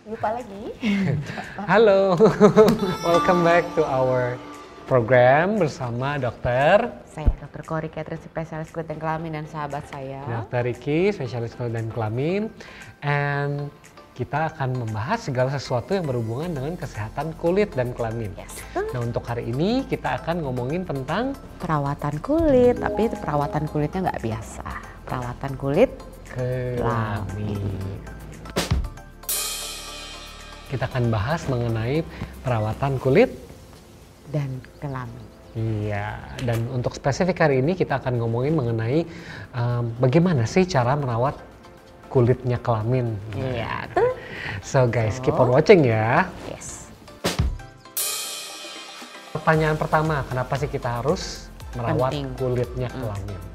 Lupa lagi. Halo, welcome back to our program bersama dokter. Saya Dr. Kori Catherine, spesialis kulit dan kelamin, dan sahabat saya Dokter Riki, spesialis kulit dan kelamin. And kita akan membahas segala sesuatu yang berhubungan dengan kesehatan kulit dan kelamin. Yes. Nah, untuk hari ini kita akan ngomongin tentang perawatan kulit, tapi perawatan kulitnya nggak biasa. Perawatan kulit kelamin. Kita akan bahas mengenai perawatan kulit dan kelamin. Iya, dan untuk spesifik hari ini kita akan ngomongin mengenai bagaimana sih cara merawat kulitnya kelamin. Iya, tuh. So guys, keep on watching ya. Yes. Pertanyaan pertama, kenapa sih kita harus merawat kulitnya kelamin?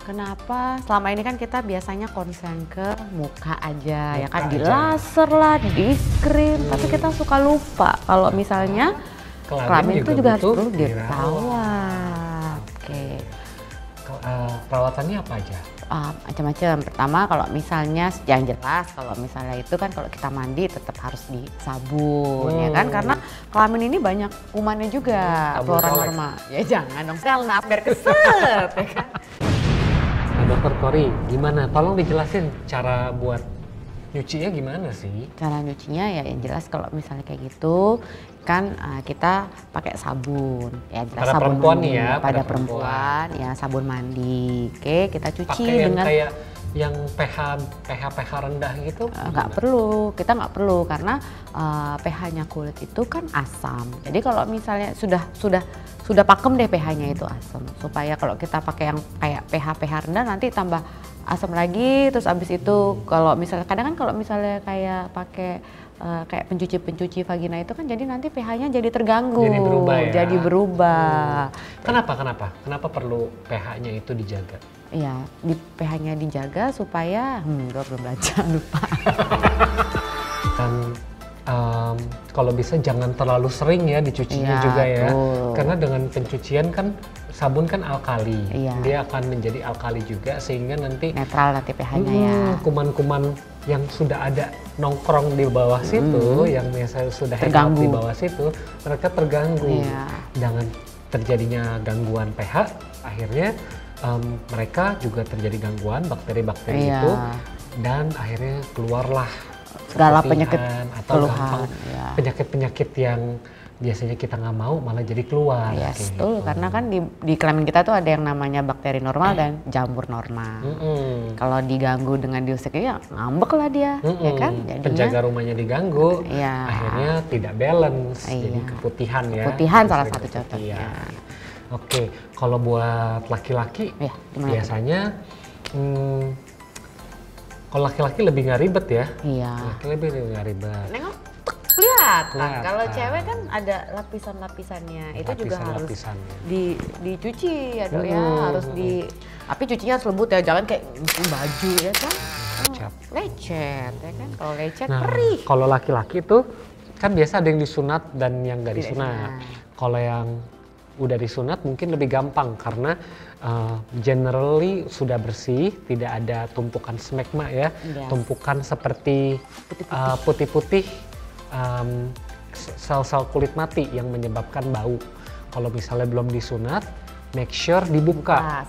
Kenapa? Selama ini kan kita biasanya konsen ke muka aja, ya kan, aja. di laser lah, di screen, tapi kita suka lupa kalau misalnya kelamin itu juga harus perlu dirawat. Oke. Perawatannya apa aja? Macam-macam. Pertama, kalau misalnya yang jelas, kalau misalnya itu kan kalau kita mandi tetap harus disabun, ya kan, karena kelamin ini banyak kumannya juga, flora norma. Ya jangan dong, sel naf biar keset, ya kan. Dokter Kori, gimana? Tolong dijelasin cara buat nyucinya gimana sih? Cara nyucinya ya yang jelas kalau misalnya kayak gitu kan kita pakai sabun. Ya jelas pada sabun perempuan mandi. Nih ya, pada perempuan ya sabun mandi. Oke, kita cuci pakai yang dengan kayak yang pH rendah gitu? nggak perlu, kita nggak perlu karena pH-nya kulit itu kan asam. Jadi kalau misalnya sudah pakem deh pH-nya itu asam. Supaya kalau kita pakai yang kayak pH rendah nanti tambah asam lagi. Terus abis itu kalau misalnya kadang kan kalau misalnya kayak pakai kayak pencuci vagina itu kan jadi nanti pH-nya jadi terganggu. Jadi berubah ya? Jadi berubah. Kenapa perlu pH-nya itu dijaga? Iya, di pH-nya dijaga supaya gue belum baca, lupa. Kan kalau bisa jangan terlalu sering ya dicucinya juga ya. Karena dengan pencucian kan sabun kan alkali. Dia akan menjadi alkali juga sehingga nanti netral nanti pH-nya ya. Kuman-kuman yang sudah ada nongkrong di bawah situ, yang biasa sudah hangout di bawah situ, mereka terganggu. Dengan terjadinya gangguan pH, akhirnya mereka juga terjadi gangguan bakteri-bakteri itu, dan akhirnya keluarlah segala penyakit atau gampang penyakit-penyakit yang biasanya kita nggak mau malah jadi keluar. Betul, karena kan di kelamin kita tuh ada yang namanya bakteri normal dan jamur normal. Kalau diganggu dengan diusik ya ngambek lah dia, ya kan? Jadinya, penjaga rumahnya diganggu, akhirnya tidak balance, jadi keputihan ya. Keputihan salah satu contohnya. Oke, kalau buat laki-laki biasanya kalau laki-laki lebih nggak ribet ya. Laki-laki lebih nggak ribet. Nengok, kelihatan. Kalau cewek kan ada lapisan-lapisannya. Itu juga harus dicuci ya dok ya. Harus tapi cucinya harus lembut ya, jangan kayak baju ya kan. Lecet ya kan. Kalau lecet perih. Kalau laki-laki tuh kan biasa ada yang disunat dan yang nggak disunat. Kalau yang udah disunat mungkin lebih gampang karena generally sudah bersih, tidak ada tumpukan smegma ya, tumpukan seperti putih-putih sel-sel kulit mati yang menyebabkan bau. Kalau misalnya belum disunat, make sure dibuka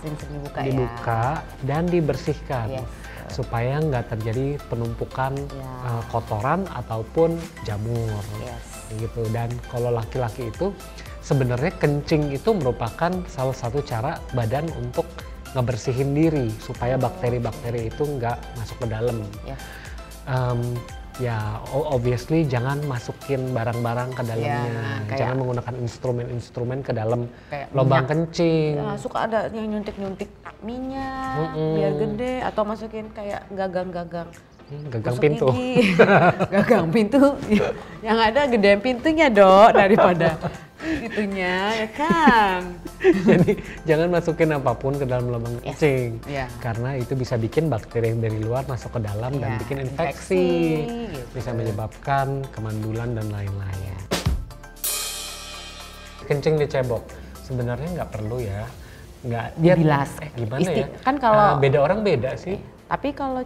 dan dibersihkan supaya nggak terjadi penumpukan kotoran ataupun jamur gitu. Dan kalau laki-laki itu sebenarnya kencing itu merupakan salah satu cara badan untuk ngebersihin diri supaya bakteri-bakteri itu nggak masuk ke dalam. Ya obviously jangan masukin barang-barang ke dalamnya, jangan menggunakan instrumen-instrumen ke dalam lubang kencing. Suka ada yang nyuntik-nyuntik minyak biar gede, atau masukin kayak gagang-gagang. Gagang pintu. Gagang pintu. Yang ada gedein pintunya dok daripada itunya ya kan. Jadi jangan masukin apapun ke dalam lubang kencing, karena itu bisa bikin bakteri yang dari luar masuk ke dalam dan bikin infeksi, gitu. Bisa menyebabkan kemandulan dan lain-lain. Kencing dicebok sebenarnya nggak perlu ya, nggak dibilas. Gimana kan kalau beda orang beda sih. Tapi kalau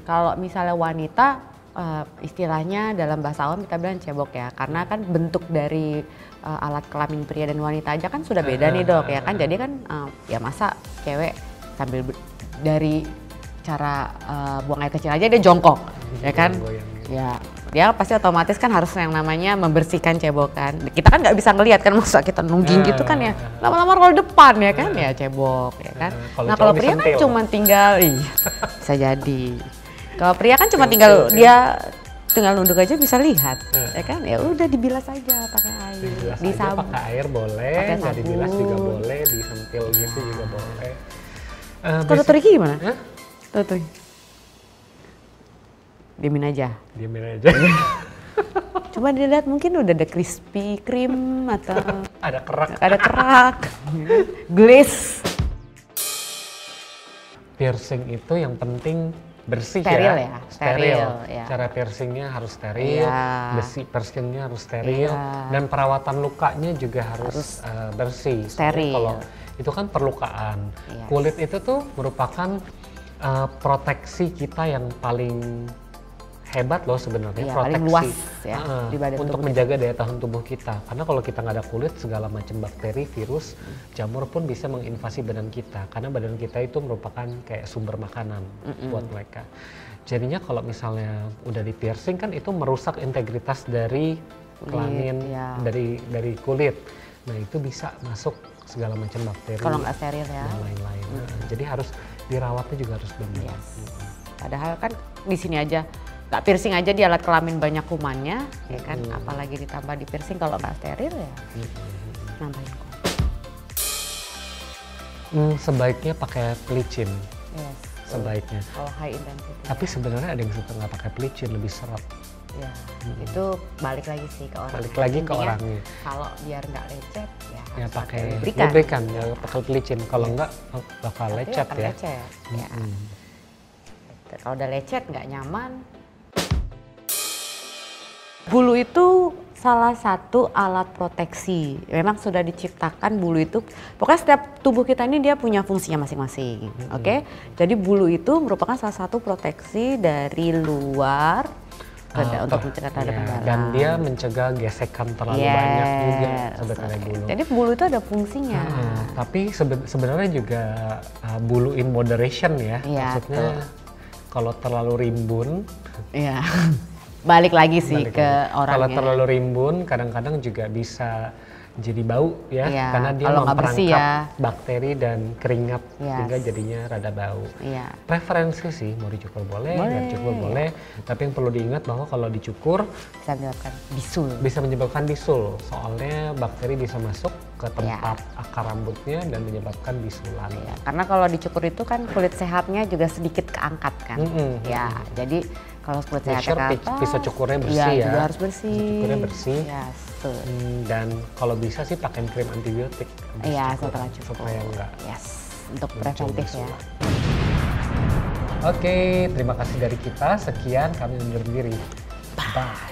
kalau misalnya wanita istilahnya dalam bahasa awam kita bilang cebok ya, karena kan bentuk dari alat kelamin pria dan wanita aja kan sudah beda nih dok ya kan, jadi kan ya masa cewek sambil dari cara buang air kecil aja dia jongkok ya kan, ya dia pasti otomatis kan harus yang namanya membersihkan cebokan. Kita kan nggak bisa ngelihat kan, masa kita nungging gitu kan ya, lama-lama roll depan ya kan, ya cebok ya kan. Nah kalau pria kan cuma tinggal, bisa jadi. Kalau pria kan cuma tinggal dia tinggal nunduk aja bisa lihat, ya kan? Ya udah dibilas aja pakai air, disabu. Pakai air boleh, nggak dibilas juga boleh, disentil gitu juga boleh. Kalau Riki gimana? Tuh. Diemin aja. Coba dilihat mungkin udah ada crispy cream atau ada kerak. Glaze. Piercing itu yang penting bersih, steril ya. Steril. Ya. Cara piercingnya harus steril, besi piercingnya harus steril, dan perawatan lukanya juga harus bersih. Steril. Kalau itu kan perlukaan. Kulit itu tuh merupakan proteksi kita yang paling hebat loh sebenarnya, proteksi paling luas ya, di badan untuk menjaga daya tahan tubuh kita. Karena kalau kita nggak ada kulit, segala macam bakteri, virus, jamur pun bisa menginvasi badan kita. Karena badan kita itu merupakan kayak sumber makanan buat mereka. Jadinya kalau misalnya udah di piercing kan itu merusak integritas dari kelamin, dari kulit. Nah itu bisa masuk segala macam bakteri. Kalau nggak steril ya. Dan lain-lain. Jadi harus dirawatnya juga harus benar. Padahal kan di sini aja. Nggak piercing aja di alat kelamin banyak kumannya, ya kan? Apalagi ditambah di piercing kalau nggak steril ya, nambahin kuman. Sebaiknya pakai pelicin, sebaiknya. Kalau high intensity. Tapi sebenarnya ada yang suka nggak pakai pelicin, lebih seret. Ya, itu balik lagi sih ke orang. Balik lagi ke orangnya. Kalau biar nggak lecet, ya pakai lubrikan, ya pakai pelicin. Kalau nggak bakal lecet ya. Kalau udah lecet nggak nyaman. Bulu itu salah satu alat proteksi. Memang sudah diciptakan bulu itu. Pokoknya setiap tubuh kita ini dia punya fungsinya masing-masing. Oke? Jadi bulu itu merupakan salah satu proteksi dari luar untuk mencegah terhadap dalam. Dan dia mencegah gesekan terlalu banyak juga sebetulnya bulu. Jadi bulu itu ada fungsinya. Tapi sebenarnya juga bulu in moderation ya. Maksudnya kalau terlalu rimbun. Iya. Balik lagi sih ke orangnya. Kalau terlalu rimbun kadang-kadang juga bisa jadi bau ya, karena dia memperangkap bakteri dan keringat sehingga jadinya rada bau. Preferensi sih mau dicukur boleh, nggak dicukur boleh, tapi yang perlu diingat bahwa kalau dicukur bisa menyebabkan bisul. Bisa menyebabkan bisul, soalnya bakteri bisa masuk ke tempat akar rambutnya dan menyebabkan bisulan. Karena kalau dicukur itu kan kulit sehatnya juga sedikit keangkat kan. Jadi kalau kulit sehatnya ke atas, pisau cukurnya bersih ya. Juga harus bersih. Pisau cukurnya bersih. Dan kalau bisa sih pakai krim antibiotik. Setelah cukur. Supaya enggak. Untuk preventif ya. Oke, terima kasih dari kita. Sekian, kami undur diri. Bye.